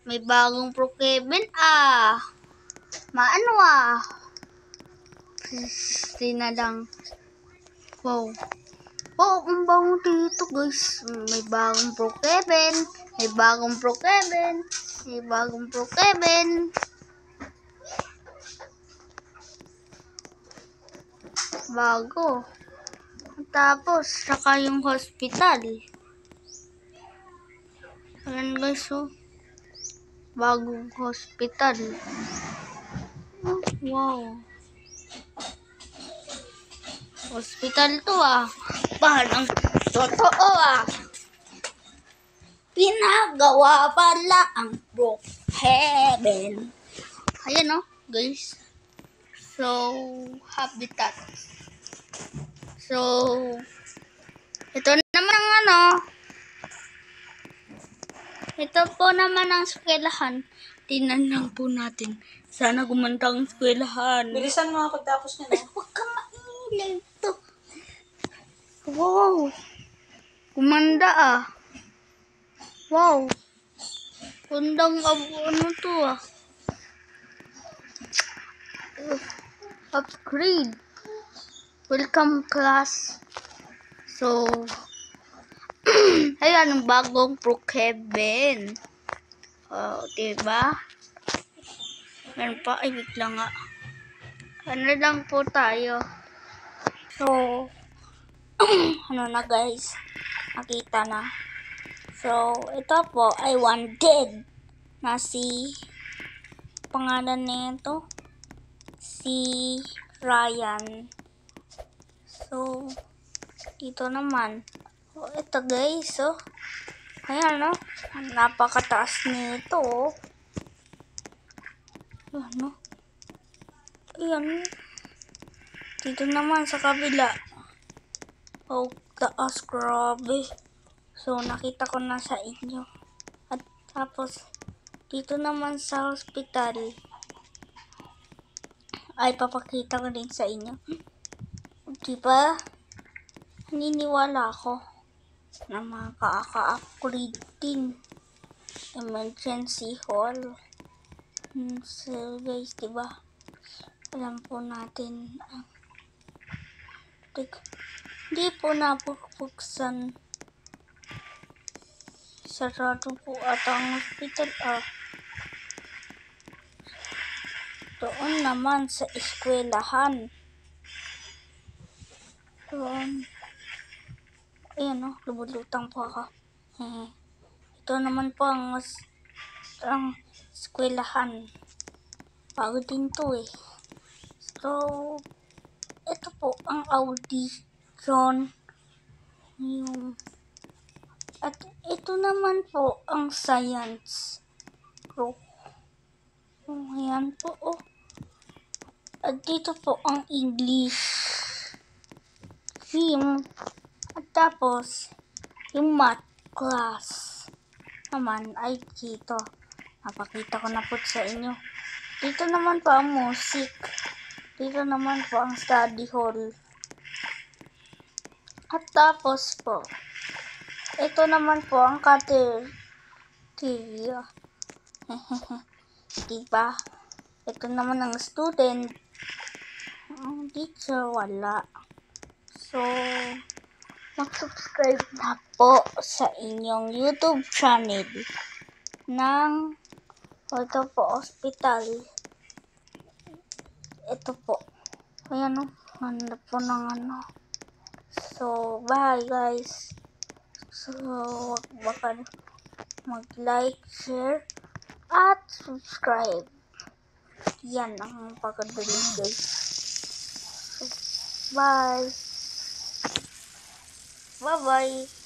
May bagong Pro Kevin Maano na lang. Wow. Oh, ang bango dito guys. May bagong Pro Kevin. May bagong Pro Kevin. May bagong Pro Kevin. Bago. Tapos, saka yung hospital. Ayan guys, oh. Bagong hospital. Wow. Hospital to Parang totoo Pinagawa pala ang Brookhaven. Ayan guys. So, habitat. So, ito naman ang ito po naman ang eskwelahan. Tingnan lang po natin. Sana gumanda ang eskwelahan. Bilisan mo pagtapos niya, no? Huwag ka maingay ito. Wow. Gumanda Wow. Gandang ano to Upgrade. Welcome class. So, ayan ang bagong Brookhaven. Diba? Yan pa, wait lang Ano lang po tayo. So, ano na guys, nakita na. So, ito po ay wanted na si pangalan nito si Ryan. So, dito naman. Ito guys, ayan napakataas nito. Ayan. Dito naman sa kabila. Taas, grabe. So, nakita ko na sa inyo. At tapos, dito naman sa hospital, ay papakita ko din sa inyo. Diba? Naniniwala ako na makaka-upgrade din. Emergency hall. So, guys, diba? Alam po natin. Hindi po napupuksan. Sarado po ata ang hospital Doon naman sa eskwelahan. Doon. Ayan lumulutang po ako. Ito naman po ang eskwelahan. Bago din to So, ito po ang audition. At ito naman po ang science room. Ayan po At dito po ang English theme. At tapos, yung math class naman ay dito. Napakita ko na po sa inyo. Dito naman po ang music. Dito naman po ang study hall. At tapos po, ito naman po ang cafeteria. Diba? Ito naman ang student. Ang teacher, wala. So, mag-subscribe na po sa inyong YouTube channel ng ito po, hospital. Ito po. Ayan ganda po ng So, bye guys. So, baka mag-like, share, at subscribe. Yan ang pagkadali guys. So, bye. Bye-bye.